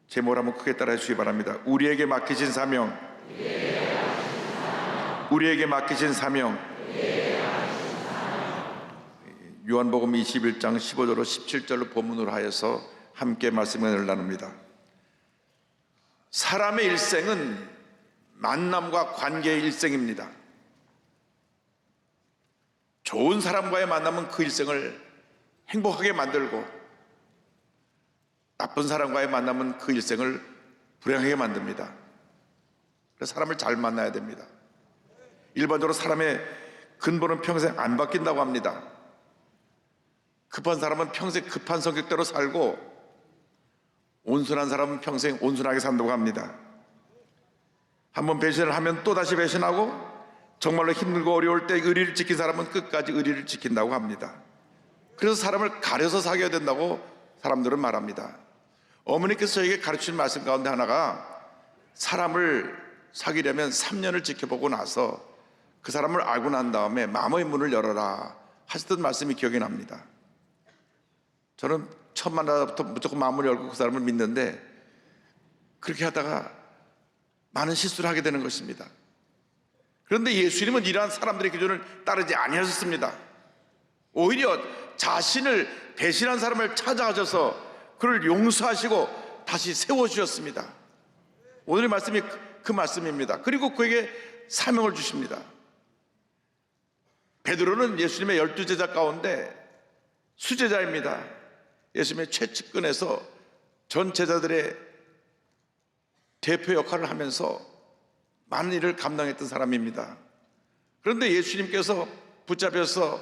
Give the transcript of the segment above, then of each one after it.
제목을 한번 크게 따라해 주시기 바랍니다. 우리에게 맡기신 사명. 우리에게 맡기신 사명. 요한복음 21장 15절로 17절로 본문으로 하여서 함께 말씀을 나눕니다. 사람의 일생은 만남과 관계의 일생입니다. 좋은 사람과의 만남은 그 일생을 행복하게 만들고, 나쁜 사람과의 만남은 그 일생을 불행하게 만듭니다. 그래서 사람을 잘 만나야 됩니다. 일반적으로 사람의 근본은 평생 안 바뀐다고 합니다. 급한 사람은 평생 급한 성격대로 살고, 온순한 사람은 평생 온순하게 산다고 합니다. 한번 배신을 하면 또다시 배신하고, 정말로 힘들고 어려울 때 의리를 지킨 사람은 끝까지 의리를 지킨다고 합니다. 그래서 사람을 가려서 사귀어야 된다고 사람들은 말합니다. 어머니께서 저에게 가르치는 말씀 가운데 하나가, 사람을 사귀려면 3년을 지켜보고 나서 그 사람을 알고 난 다음에 마음의 문을 열어라 하셨던 말씀이 기억이 납니다. 저는 처음 만나서부터 무조건 마음을 열고 그 사람을 믿는데, 그렇게 하다가 많은 실수를 하게 되는 것입니다. 그런데 예수님은 이러한 사람들의 기준을 따르지 아니하셨습니다. 오히려 자신을 배신한 사람을 찾아가셔서 그를 용서하시고 다시 세워주셨습니다. 오늘의 말씀이 그 말씀입니다. 그리고 그에게 사명을 주십니다. 베드로는 예수님의 12제자 가운데 수제자입니다. 예수님의 최측근에서 전 제자들의 대표 역할을 하면서 많은 일을 감당했던 사람입니다. 그런데 예수님께서 붙잡혀서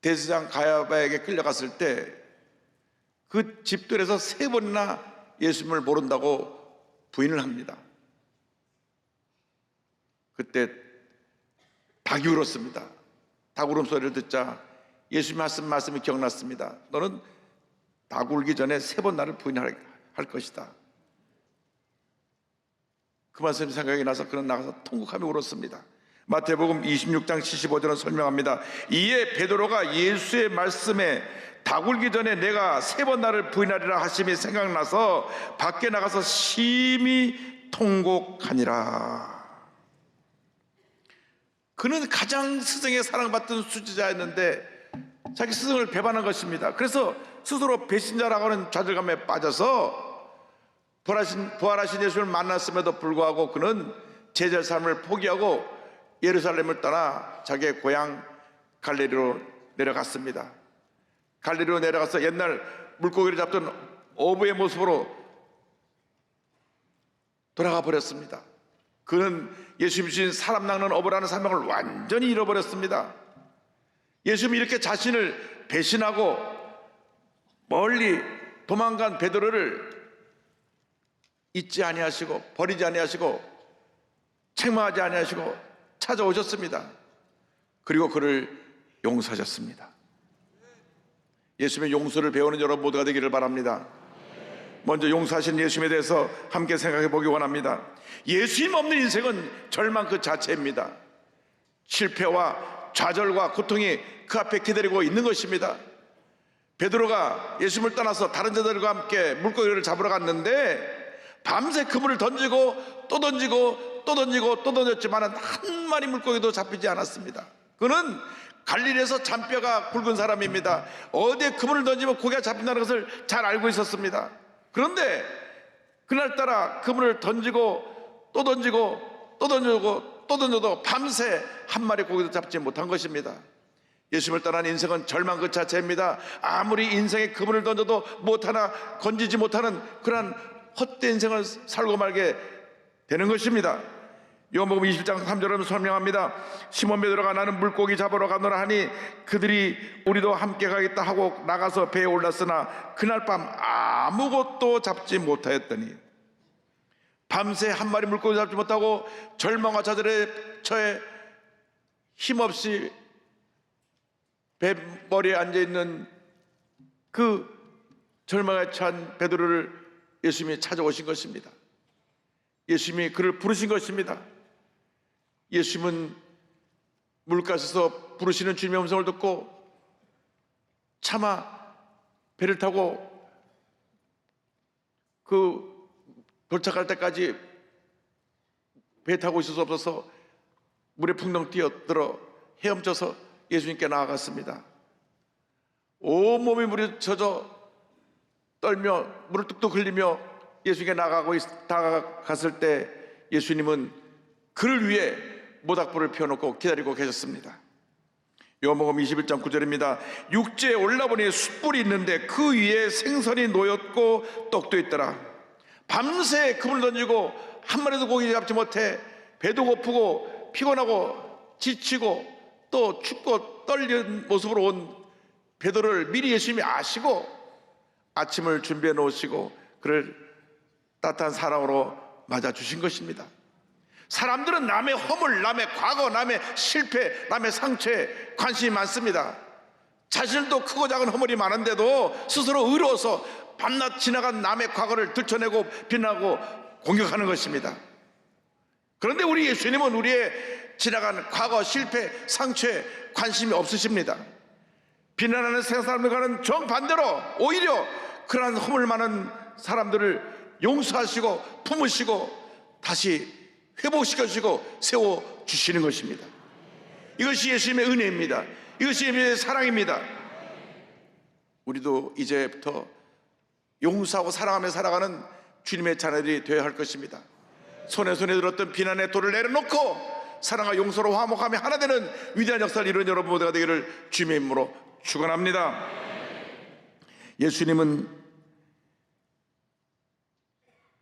대제사장 가야바에게 끌려갔을 때 그 집들에서 3번이나 예수님을 모른다고 부인을 합니다. 그때 닭이 울었습니다. 닭 울음소리를 듣자 예수님 하신 말씀이 기억났습니다. 너는 닭 울기 전에 3번 나를 부인할 것이다. 그 말씀이 생각이 나서 그는 나가서 통곡하며 울었습니다. 마태복음 26장 75절은 설명합니다. 이에 베드로가 예수의 말씀에 닭 울기 전에 내가 3번 나를 부인하리라 하심이 생각나서 밖에 나가서 심히 통곡하니라. 그는 가장 스승의 사랑받던 수제자였는데 자기 스승을 배반한 것입니다. 그래서 스스로 배신자라고 하는 좌절감에 빠져서 부활하신 예수를 만났음에도 불구하고 그는 제자의 삶을 포기하고 예루살렘을 떠나 자기의 고향 갈릴리로 내려갔습니다. 갈릴리로 내려가서 옛날 물고기를 잡던 어부의 모습으로 돌아가 버렸습니다. 그는 예수님 주신 사람 낚는 어부라는 사명을 완전히 잃어버렸습니다. 예수님이 이렇게 자신을 배신하고 멀리 도망간 베드로를 잊지 아니하시고 버리지 아니하시고 책망하지 아니하시고 찾아오셨습니다. 그리고 그를 용서하셨습니다. 예수님의 용서를 배우는 여러분 모두가 되기를 바랍니다. 먼저 용서하신 예수님에 대해서 함께 생각해 보기 원합니다. 예수님 없는 인생은 절망 그 자체입니다. 실패와 좌절과 고통이 그 앞에 기다리고 있는 것입니다. 베드로가 예수님을 떠나서 다른 자들과 함께 물고기를 잡으러 갔는데 밤새 그물을 던지고 또 던지고 또 던지고 또 던졌지만 한 마리 물고기도 잡히지 않았습니다. 그는 갈릴리에서 잔뼈가 굵은 사람입니다. 어디에 그물을 던지면 고기가 잡힌다는 것을 잘 알고 있었습니다. 그런데 그날따라 그물을 던지고 또 던지고 또 던지고 또 던져도 밤새 한 마리 고기도 잡지 못한 것입니다. 예수님을 떠난 인생은 절망 그 자체입니다. 아무리 인생에 그물을 던져도 못하나 건지지 못하는 그러한 헛된 인생을 살고 말게 되는 것입니다. 요한복음 20장 3절은 설명합니다. 시몬 베드로가 나는 물고기 잡으러 가노라 하니 그들이 우리도 함께 가겠다 하고 나가서 배에 올랐으나 그날 밤 아무것도 잡지 못하였더니, 밤새 한 마리 물고기 잡지 못하고 절망과 좌절에 처해 힘없이 배머리에 앉아있는 그 절망에 처한 베드로를 예수님이 찾아오신 것입니다. 예수님이 그를 부르신 것입니다. 예수님은 물가에서 부르시는 주님의 음성을 듣고 차마 배를 타고 그 도착할 때까지 배 타고 있을 수 없어서 물에 풍덩 뛰어들어 헤엄쳐서 예수님께 나아갔습니다. 온몸이 물에 젖어 떨며 물을 뚝뚝 흘리며 예수님께 다가갔을 때 예수님은 그를 위해 모닥불을 펴놓고 기다리고 계셨습니다. 요한복음 21장 9절입니다. 육지에 올라보니 숯불이 있는데 그 위에 생선이 놓였고 떡도 있더라. 밤새 그물 던지고 한 마리도 고기 잡지 못해 배도 고프고 피곤하고 지치고 또 춥고 떨리는 모습으로 온 베드로를 미리 예수님이 아시고 아침을 준비해 놓으시고 그를 따뜻한 사랑으로 맞아주신 것입니다. 사람들은 남의 허물, 남의 과거, 남의 실패, 남의 상처에 관심이 많습니다. 자신도 크고 작은 허물이 많은데도 스스로 의로워서 밤낮 지나간 남의 과거를 들춰내고 비난하고 공격하는 것입니다. 그런데 우리 예수님은 우리의 지나간 과거, 실패, 상처에 관심이 없으십니다. 비난하는 세상 사람들과는 정반대로 오히려 그러한 허물 많은 사람들을 용서하시고 품으시고 다시 회복시켜주시고 세워주시는 것입니다. 이것이 예수님의 은혜입니다. 이것이 예수님의 사랑입니다. 우리도 이제부터 용서하고 사랑하며 살아가는 주님의 자녀들이 되어야 할 것입니다. 손에 들었던 비난의 돌을 내려놓고 사랑과 용서로 화목하며 하나 되는 위대한 역사를 이루는 여러분 모두가 되기를 주님의 이름으로 축원합니다. 예수님은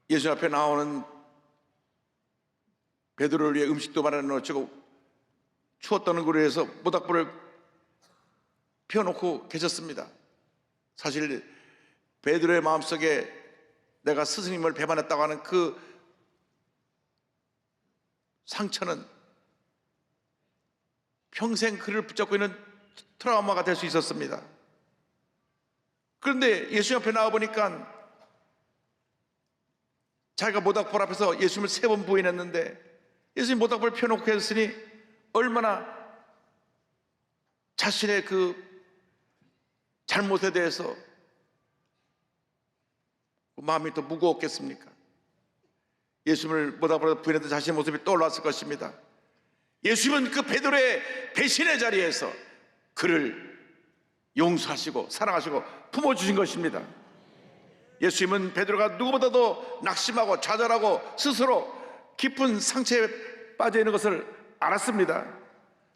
예수 앞에 나오는 베드로를 위해 음식도 마련해놓고 추웠던 거리에서 모닥불을 피워놓고 계셨습니다. 사실 베드로의 마음속에 내가 스승님을 배반했다고 하는 그 상처는 평생 그를 붙잡고 있는 트라우마가 될 수 있었습니다. 그런데 예수 앞에 나와보니까 자기가 모닥불 앞에서 예수님을 3번 부인했는데 예수님 모닥불을 펴놓고 계셨으니 얼마나 자신의 그 잘못에 대해서 마음이 더 무거웠겠습니까? 예수님을 모닥불에 부인했던 자신의 모습이 떠올랐을 것입니다. 예수님은 그 베드로의 배신의 자리에서 그를 용서하시고 사랑하시고 품어주신 것입니다. 예수님은 베드로가 누구보다도 낙심하고 좌절하고 스스로 깊은 상처에 빠져 있는 것을 알았습니다.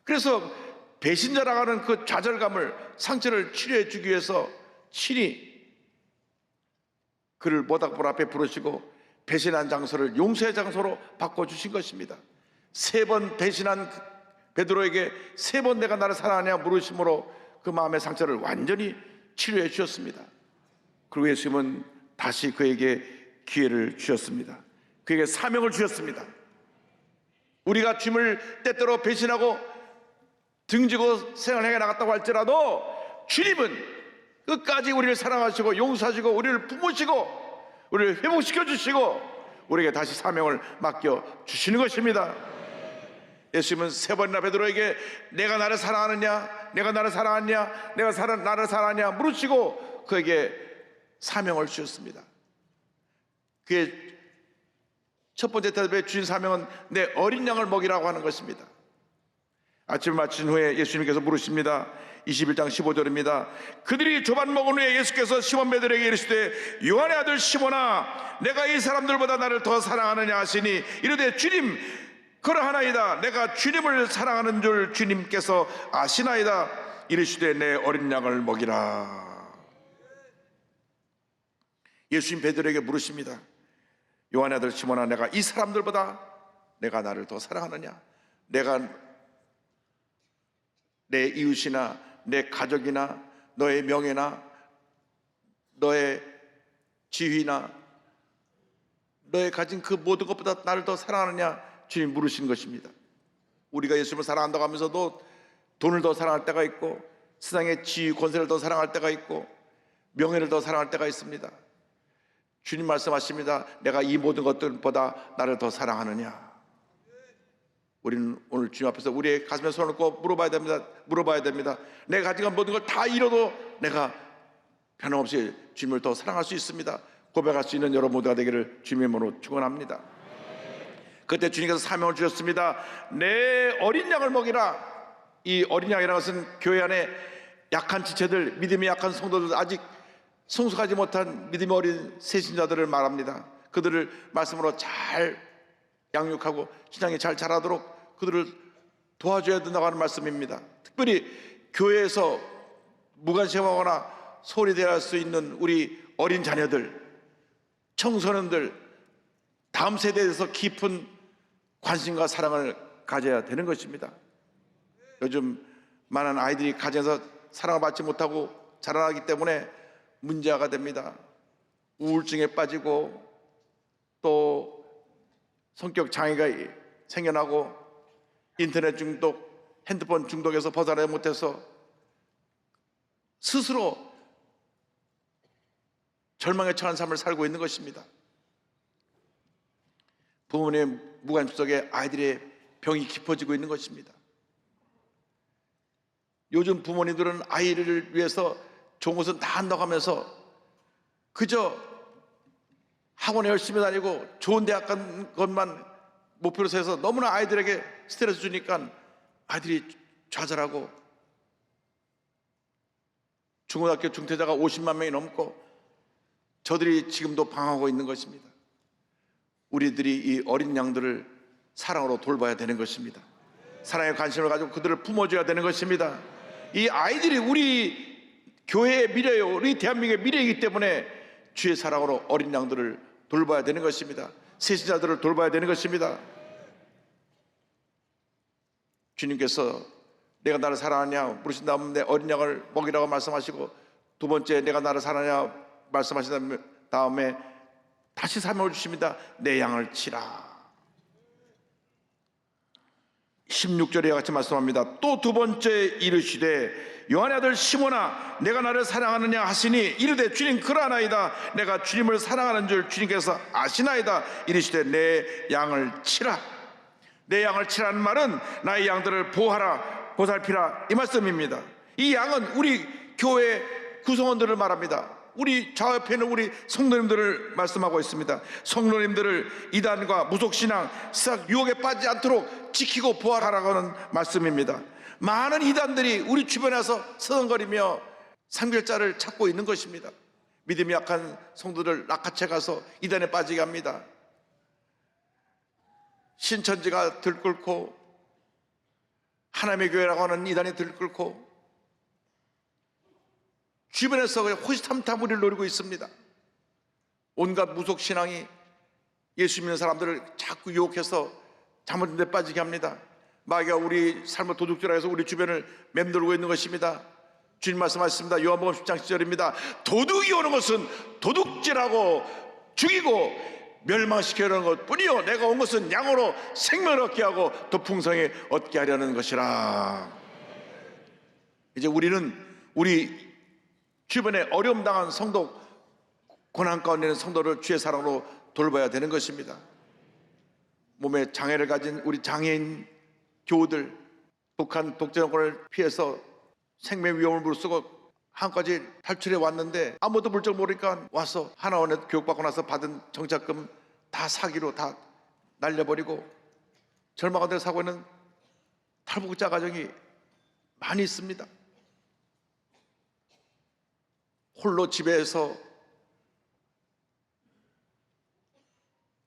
그래서 배신자라고 하는 그 좌절감을, 상처를 치료해 주기 위해서 친히 그를 모닥불 앞에 부르시고 배신한 장소를 용서의 장소로 바꿔주신 것입니다. 3번 배신한 베드로에게 3번 내가 나를 사랑하냐 물으심으로 그 마음의 상처를 완전히 치료해 주셨습니다. 그리고 예수님은 다시 그에게 기회를 주셨습니다. 그에게 사명을 주셨습니다. 우리가 주님을 때때로 배신하고 등지고 생활해 나갔다고 할지라도 주님은 끝까지 우리를 사랑하시고 용서하시고 우리를 품으시고 우리를 회복시켜 주시고 우리에게 다시 사명을 맡겨 주시는 것입니다. 예수님은 3번이나 베드로에게 내가 나를 사랑하느냐, 내가 나를 사랑하냐, 내가 나를 사랑하냐 물으시고 그에게 사명을 주셨습니다. 그의 첫 번째 대답에 주신 사명은 내 어린 양을 먹이라고 하는 것입니다. 아침을 마친 후에 예수님께서 물으십니다. 21장 15절입니다. 그들이 조반 먹은 후에 예수께서 시몬 베드로에게 이르시되 요한의 아들 시몬아 내가 이 사람들보다 나를 더 사랑하느냐 하시니 이르되 주님 그러하나이다. 내가 주님을 사랑하는 줄 주님께서 아시나이다. 이르시되 내 어린 양을 먹이라. 예수님 베드로에게 물으십니다. 요한의 아들 시몬아 내가 이 사람들보다 내가 나를 더 사랑하느냐? 내가 내 이웃이나 내 가족이나 너의 명예나 너의 지위나 너의 가진 그 모든 것보다 나를 더 사랑하느냐? 주님 물으신 것입니다. 우리가 예수님을 사랑한다고 하면서도 돈을 더 사랑할 때가 있고 세상의 지위 권세를 더 사랑할 때가 있고 명예를 더 사랑할 때가 있습니다. 주님 말씀하십니다. 내가 이 모든 것들보다 나를 더 사랑하느냐? 우리는 오늘 주님 앞에서 우리의 가슴에 손을 얹고 물어봐야 됩니다. 내가 가진 모든 걸 다 잃어도 내가 변함없이 주님을 더 사랑할 수 있습니다. 고백할 수 있는 여러분 모두가 되기를 주님의 이름으로 축원합니다. 그때 주님께서 사명을 주셨습니다. 내 어린 양을 먹이라. 이 어린 양이라는 것은 교회 안에 약한 지체들, 믿음이 약한 성도들, 아직 성숙하지 못한 믿음이 어린 새신자들을 말합니다. 그들을 말씀으로 잘 양육하고 신앙이 잘 자라도록 그들을 도와줘야 된다고 하는 말씀입니다. 특별히 교회에서 무관심하거나 소홀히 대할 수 있는 우리 어린 자녀들, 청소년들, 다음 세대에 대해서 깊은 관심과 사랑을 가져야 되는 것입니다. 요즘 많은 아이들이 가정에서 사랑을 받지 못하고 자라나기 때문에 문제가 됩니다. 우울증에 빠지고 또 성격 장애가 생겨나고 인터넷 중독, 핸드폰 중독에서 벗어나지 못해서 스스로 절망에 처한 삶을 살고 있는 것입니다. 부모님의 무관심 속에 아이들의 병이 깊어지고 있는 것입니다. 요즘 부모님들은 아이를 위해서 좋은 것은 다 한다고 하면서 그저 학원에 열심히 다니고 좋은 대학 간 것만 목표로 세서 너무나 아이들에게 스트레스 주니까 아이들이 좌절하고 중고등학교 중퇴자가 50만 명이 넘고 저들이 지금도 방황하고 있는 것입니다. 우리들이 이 어린 양들을 사랑으로 돌봐야 되는 것입니다. 사랑의 관심을 가지고 그들을 품어줘야 되는 것입니다. 이 아이들이 우리 교회의 미래요, 우리 대한민국의 미래이기 때문에 주의 사랑으로 어린 양들을 돌봐야 되는 것입니다. 새신자들을 돌봐야 되는 것입니다. 주님께서 내가 나를 사랑하냐 물으신 다음에 어린 양을 먹이라고 말씀하시고, 두 번째 내가 나를 사랑하냐 말씀하신 다음에 다시 사명을 주십니다. 내 양을 치라. 16절에 같이 말씀합니다. 또 두 번째 이르시되 요한의 아들 시몬아 내가 나를 사랑하느냐 하시니 이르되 주님 그러하나이다. 내가 주님을 사랑하는 줄 주님께서 아시나이다. 이르시되 내 양을 치라. 내 양을 치라는 말은 나의 양들을 보호하라, 보살피라 이 말씀입니다. 이 양은 우리 교회 구성원들을 말합니다. 우리 좌우에 있는 우리 성도님들을 말씀하고 있습니다. 성도님들을 이단과 무속신앙, 싹 유혹에 빠지지 않도록 지키고 보호하라고 하는 말씀입니다. 많은 이단들이 우리 주변에서 서성거리며 상별자를 찾고 있는 것입니다. 믿음이 약한 성도들 낚아채 가서 이단에 빠지게 합니다. 신천지가 들끓고 하나님의 교회라고 하는 이단이 들끓고 주변에서 호시탐탐 우리를 노리고 있습니다. 온갖 무속신앙이 예수 믿는 사람들을 자꾸 유혹해서 잘못된 데 빠지게 합니다. 마귀가 우리 삶을 도둑질하여 해서 우리 주변을 맴돌고 있는 것입니다. 주님 말씀하셨습니다. 요한복음 10장 10절입니다. 도둑이 오는 것은 도둑질하고 죽이고 멸망시키려는 것뿐이요 내가 온 것은 양으로 생명을 얻게 하고 더 풍성히 얻게 하려는 것이라. 이제 우리는 우리 주변에 어려움 당한 성도, 고난 가운데 있는 성도를 주의 사랑으로 돌봐야 되는 것입니다. 몸에 장애를 가진 우리 장애인 교우들, 북한 독재 정권을 피해서 생명 위험을 무릅쓰고 한까지 탈출해 왔는데 아무도 물정 모르니까 와서 하나원에 교육받고 나서 받은 정착금 다 사기로 다 날려버리고 절망한 데를 사고 있는 탈북자 가정이 많이 있습니다. 홀로 집에서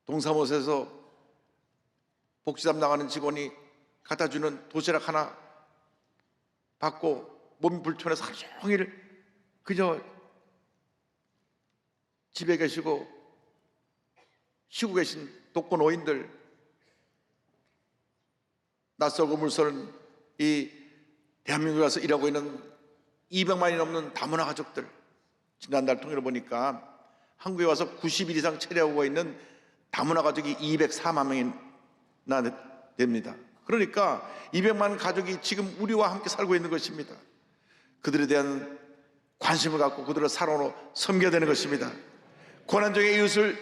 동사무소에서 복지담 나가는 직원이 갖다 주는 도시락 하나 받고 몸이 불편해서 하루 종일 그저 집에 계시고 쉬고 계신 독거노인들, 낯설고 물서는 이 대한민국에 와서 일하고 있는 200만이 넘는 다문화 가족들, 지난달 통계를 보니까 한국에 와서 90일 이상 체류하고 있는 다문화 가족이 204만 명이나 됩니다. 그러니까 200만 가족이 지금 우리와 함께 살고 있는 것입니다. 그들에 대한 관심을 갖고 그들을 사랑으로 섬겨야 되는 것입니다. 고난 중에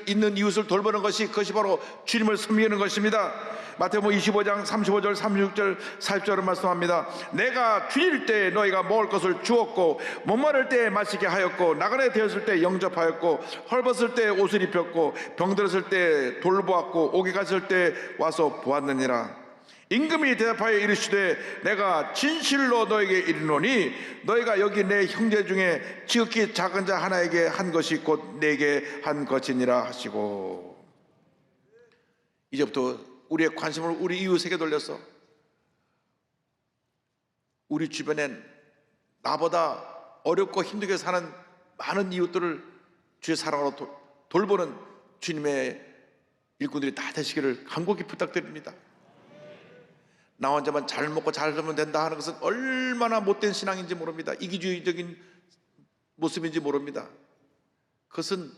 있는 이웃을 돌보는 것이, 그것이 바로 주님을 섬기는 것입니다. 마태복음 25장 35절 36절 40절을 말씀합니다. 내가 줄일 때 너희가 먹을 것을 주었고 목마를 때 마시게 하였고 나그네 되었을 때 영접하였고 헐벗을 때 옷을 입혔고 병들었을 때 돌보았고 옥에 갇을 때 와서 보았느니라. 임금이 대답하여 이르시되 내가 진실로 너에게 이르노니 너희가 여기 내 형제 중에 지극히 작은 자 하나에게 한 것이 곧 내게 한 것이니라 하시고, 이제부터 우리의 관심을 우리 이웃에게 돌려서 우리 주변엔 나보다 어렵고 힘들게 사는 많은 이웃들을 주의 사랑으로 돌보는 주님의 일꾼들이 다 되시기를 간곡히 부탁드립니다. 나 혼자만 잘 먹고 잘 살면 된다 하는 것은 얼마나 못된 신앙인지 모릅니다. 이기주의적인 모습인지 모릅니다. 그것은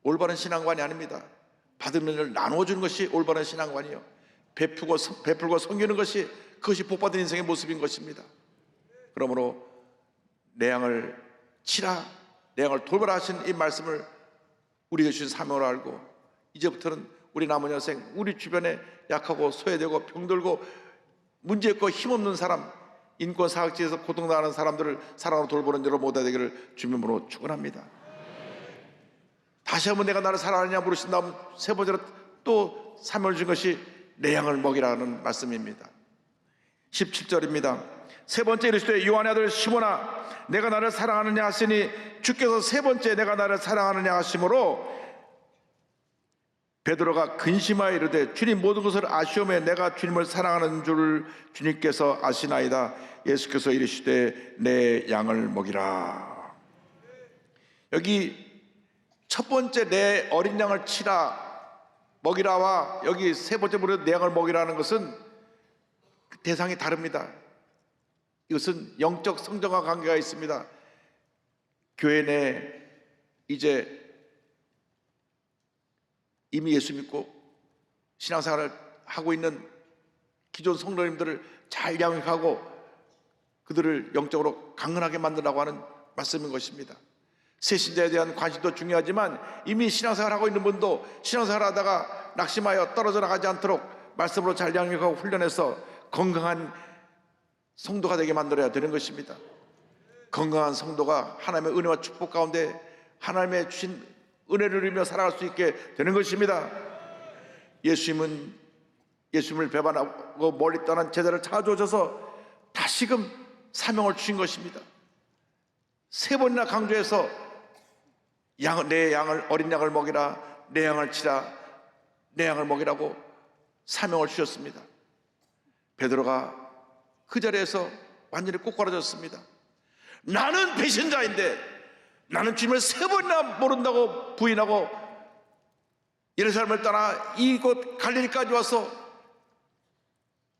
올바른 신앙관이 아닙니다. 받은 은혜를 나눠주는 것이 올바른 신앙관이요, 베풀고 섬기는 것이, 그것이 복받은 인생의 모습인 것입니다. 그러므로 내 양을 치라, 내 양을 돌보라 하신 이 말씀을 우리에게 주신 사명을 알고, 이제부터는 우리 남은 여생, 우리 주변에 약하고 소외되고 병들고 문제없고 힘없는 사람, 인권 사각지에서 고통당하는 사람들을 사랑으로 돌보는 여러 모두가 되기를 주님으로 축원합니다. 다시 한번 내가 나를 사랑하느냐 물으신 다음 세 번째로 또 사명을 준 것이 내 양을 먹이라는 말씀입니다. 17절입니다. 세 번째 이르시되 요한의 아들 시몬아 내가 나를 사랑하느냐 하시니, 주께서 세 번째 내가 나를 사랑하느냐 하심으로 베드로가 근심하여 이르되 주님 모든 것을 아시오매 내가 주님을 사랑하는 줄 주님께서 아시나이다. 예수께서 이르시되 내 양을 먹이라. 여기 첫 번째 내 어린 양을 치라, 먹이라와 여기 세 번째 부르는 내 양을 먹이라는 것은 대상이 다릅니다. 이것은 영적 성장과 관계가 있습니다. 교회 내 이제 이미 예수 믿고 신앙생활을 하고 있는 기존 성도님들을 잘 양육하고 그들을 영적으로 강건하게 만들라고 하는 말씀인 것입니다. 새 신자에 대한 관심도 중요하지만 이미 신앙생활을 하고 있는 분도 신앙생활을 하다가 낙심하여 떨어져 나가지 않도록 말씀으로 잘 양육하고 훈련해서 건강한 성도가 되게 만들어야 되는 것입니다. 건강한 성도가 하나님의 은혜와 축복 가운데 하나님의 주신 은혜를 누리며 살아갈 수 있게 되는 것입니다. 예수님을 배반하고 멀리 떠난 제자를 찾아오셔서 다시금 사명을 주신 것입니다. 세 번이나 강조해서 내 양을, 어린 양을 먹이라, 내 양을 치라, 내 양을 먹이라고 사명을 주셨습니다. 베드로가 그 자리에서 완전히 꼬꾸라졌습니다. 나는 배신자인데, 나는 주님을 세 번이나 모른다고 부인하고 예루살렘을 떠나 이곳 갈릴리까지 와서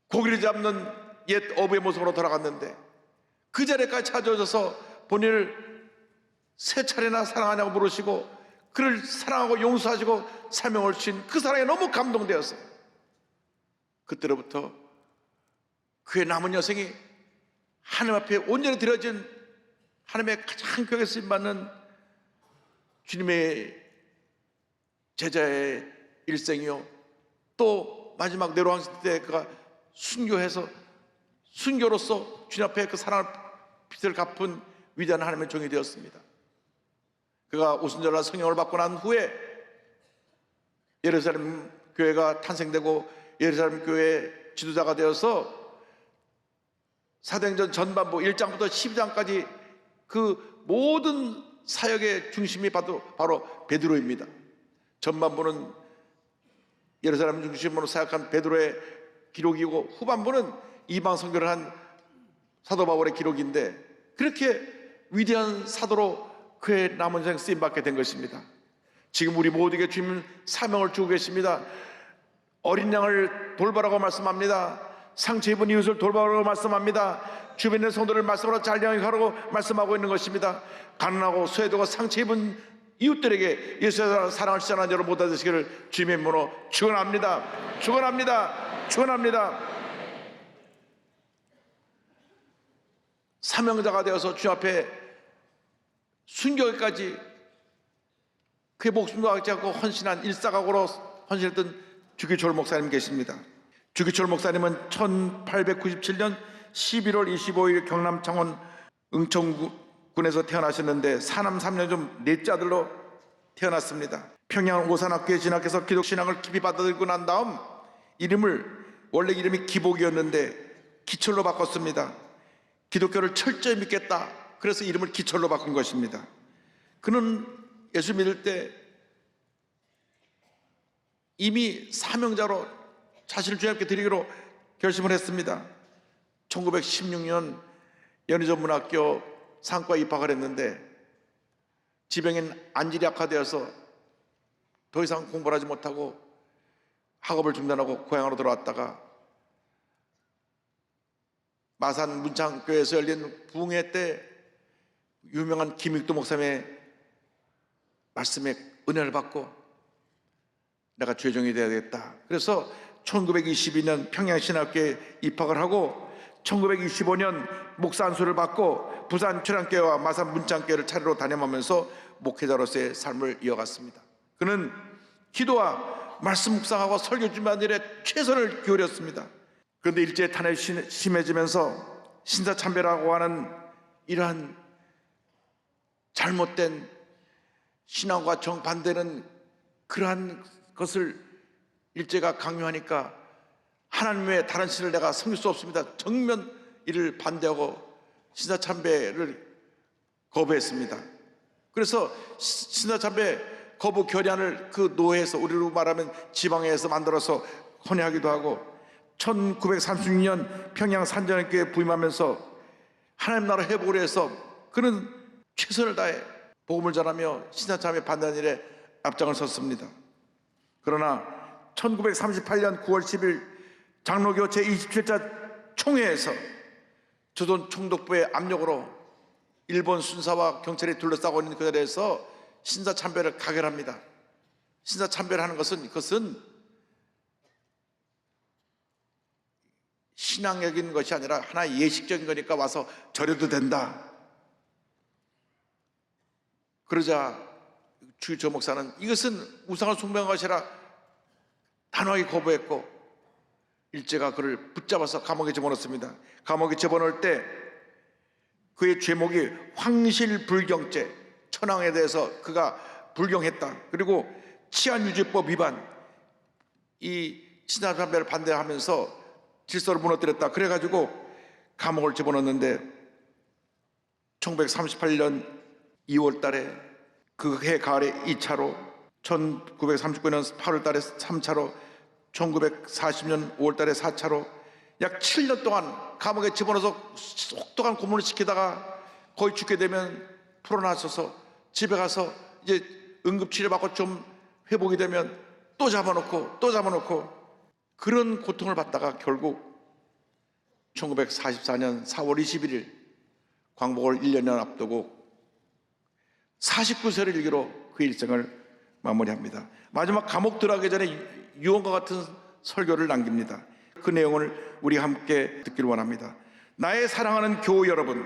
고기를 잡는 옛 어부의 모습으로 돌아갔는데 그 자리까지 찾아오셔서 본인을 세 차례나 사랑하냐고 물으시고 그를 사랑하고 용서하시고 사명을 주신 그 사랑에 너무 감동되었어요. 그때로부터 그의 남은 여생이 하나님 앞에 온전히 드려진 하나님의 가장 귀하게 쓰임받는 주님의 제자의 일생이요, 또 마지막 내로왕실 때 그가 순교로서 주님 앞에 그 사랑을 빚을 갚은 위대한 하나님의 종이 되었습니다. 그가 오순절날 성령을 받고 난 후에 예루살렘 교회가 탄생되고 예루살렘 교회의 지도자가 되어서 사도행전 전반부 1장부터 12장까지 그 모든 사역의 중심이 바로 베드로입니다. 전반부는 예루살렘 중심으로 사역한 베드로의 기록이고 후반부는 이방 선교를 한 사도 바울의 기록인데, 그렇게 위대한 사도로 그의 남은 생 쓰임받게 된 것입니다. 지금 우리 모두에게 주님 사명을 주고 계십니다. 어린 양을 돌보라고 말씀합니다. 상처 입은 이웃을 돌보라고 말씀합니다. 주변의 성도를 말씀으로 잘 양육하라고 말씀하고 있는 것입니다. 가난하고 소외되고 상처 입은 이웃들에게 예수의 사랑을 시전하는 여러분 모두 되시기를 주님의 이름으로 축원합니다. 축원합니다. 축원합니다. 사명자가 되어서 주 앞에 순교까지 그의 목숨도 아끼지 않고 헌신한 일사각오로 헌신했던 주기철 목사님 계십니다. 주기철 목사님은 1897년 11월 25일 경남 창원 응천군에서 태어나셨는데 사남 3년 중 넷째 아들로 태어났습니다. 평양 오산학교에 진학해서 기독신앙을 깊이 받아들이고 난 다음 원래 이름이 기복이었는데 기철로 바꿨습니다. 기독교를 철저히 믿겠다. 그래서 이름을 기철로 바꾼 것입니다. 그는 예수 믿을 때 이미 사명자로 자신을 주님께 드리기로 결심을 했습니다. 1916년 연희전문학교 상과 입학을 했는데 지병인 안질이 악화되어서 더 이상 공부를 하지 못하고 학업을 중단하고 고향으로 돌아왔다가 마산 문창교회에서 열린 부흥회 때 유명한 김익도 목사님의 말씀에 은혜를 받고 내가 죄종이 되어야 되겠다. 그래서 1922년 평양신학교에 입학을 하고 1925년 목사 안수를 받고 부산 출안교회와 마산 문창교회를 차례로 다녀오면서 목회자로서의 삶을 이어갔습니다. 그는 기도와 말씀 묵상하고 설교 준비하는 일에 최선을 기울였습니다. 그런데 일제의 탄압이 심해지면서 신사참배라고 하는 이러한 잘못된 신앙과 정반대는 그러한 것을 일제가 강요하니까 하나님 외에 다른 신을 내가 섬길 수 없습니다. 정면 이를 반대하고 신사참배를 거부했습니다. 그래서 신사참배 거부 결의안을 그 노회에서, 우리로 말하면 지방회에서 만들어서 헌의하기도 하고 1936년 평양 산전교회에 부임하면서 하나님 나라 회복을 위해서 그는 최선을 다해 복음을 전하며 신사참배 반대하는 일에 앞장을 섰습니다. 그러나 1938년 9월 10일 장로교 제27차 총회에서 조선 총독부의 압력으로 일본 순사와 경찰이 둘러싸고 있는 그 자리에서 신사참배를 가결합니다. 신사참배를 하는 것은 그것은 신앙적인 것이 아니라 하나의 예식적인 거니까 와서 절여도 된다. 그러자 주기철 목사는 이것은 우상을 숭배한 것이라 단호하게 거부했고 일제가 그를 붙잡아서 감옥에 집어넣습니다. 감옥에 집어넣을 때 그의 죄목이 황실불경죄, 천황에 대해서 그가 불경했다. 그리고 치안유지법 위반, 이 신사참배를 반대하면서 질서를 무너뜨렸다. 그래가지고 감옥을 집어넣었는데 1938년 2월 달에 그 해 가을에 2차로, 1939년 8월 달에 3차로, 1940년 5월 달에 4차로 약 7년 동안 감옥에 집어넣어서 혹독한 고문을 시키다가 거의 죽게 되면 풀어나셔서 집에 가서 이제 응급치료받고 좀 회복이 되면 또 잡아놓고 그런 고통을 받다가 결국 1944년 4월 21일 광복을 1년여 앞두고 49세를 일기로 그 일생을 마무리합니다. 마지막 감옥 들어가기 전에 유언과 같은 설교를 남깁니다. 그 내용을 우리 함께 듣기를 원합니다. 나의 사랑하는 교우 여러분,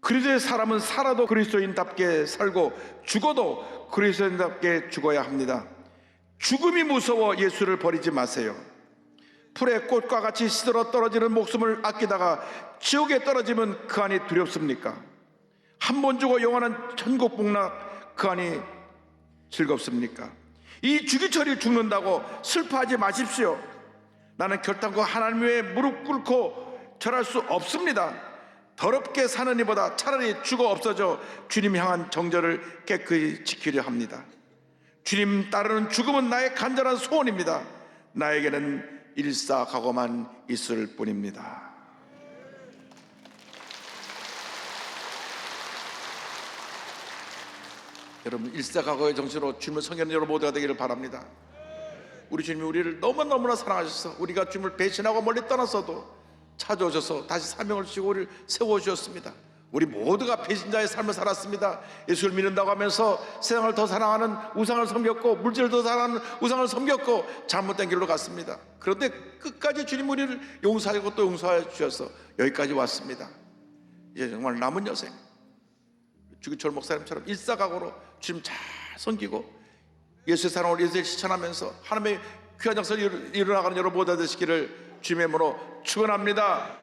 그리스도의 사람은 살아도 그리스도인답게 살고 죽어도 그리스도인답게 죽어야 합니다. 죽음이 무서워 예수를 버리지 마세요. 풀의 꽃과 같이 시들어 떨어지는 목숨을 아끼다가 지옥에 떨어지면 그 안이 두렵습니까? 한 번 죽어 영원한 천국 복락, 그 안이 즐겁습니까? 이 주기철이 죽는다고 슬퍼하지 마십시오. 나는 결단코 하나님 외에 무릎 꿇고 절할 수 없습니다. 더럽게 사는 이보다 차라리 죽어 없어져 주님 향한 정절을 깨끗이 지키려 합니다. 주님 따르는 죽음은 나의 간절한 소원입니다. 나에게는 일사각오만 있을 뿐입니다. 여러분, 일사각오의 정신으로 주님을 섬기는 여러분 모두가 되기를 바랍니다. 우리 주님이 우리를 너무나 사랑하셔서 우리가 주님을 배신하고 멀리 떠났어도 찾아오셔서 다시 사명을 주시고 우리를 세워주셨습니다. 우리 모두가 배신자의 삶을 살았습니다. 예수를 믿는다고 하면서 세상을 더 사랑하는 우상을 섬겼고 물질을 더 사랑하는 우상을 섬겼고 잘못된 길로 갔습니다. 그런데 끝까지 주님 우리를 용서하고 또 용서해 주셔서 여기까지 왔습니다. 이제 정말 남은 여생 주기철 목사님처럼 일사각오로 주님 잘 섬기고 예수의 사랑을 예수에 실천하면서 하나님의 귀한 역사를 이루어나가는 여러분 모두 되시기를 주님의 이름으로 축원합니다.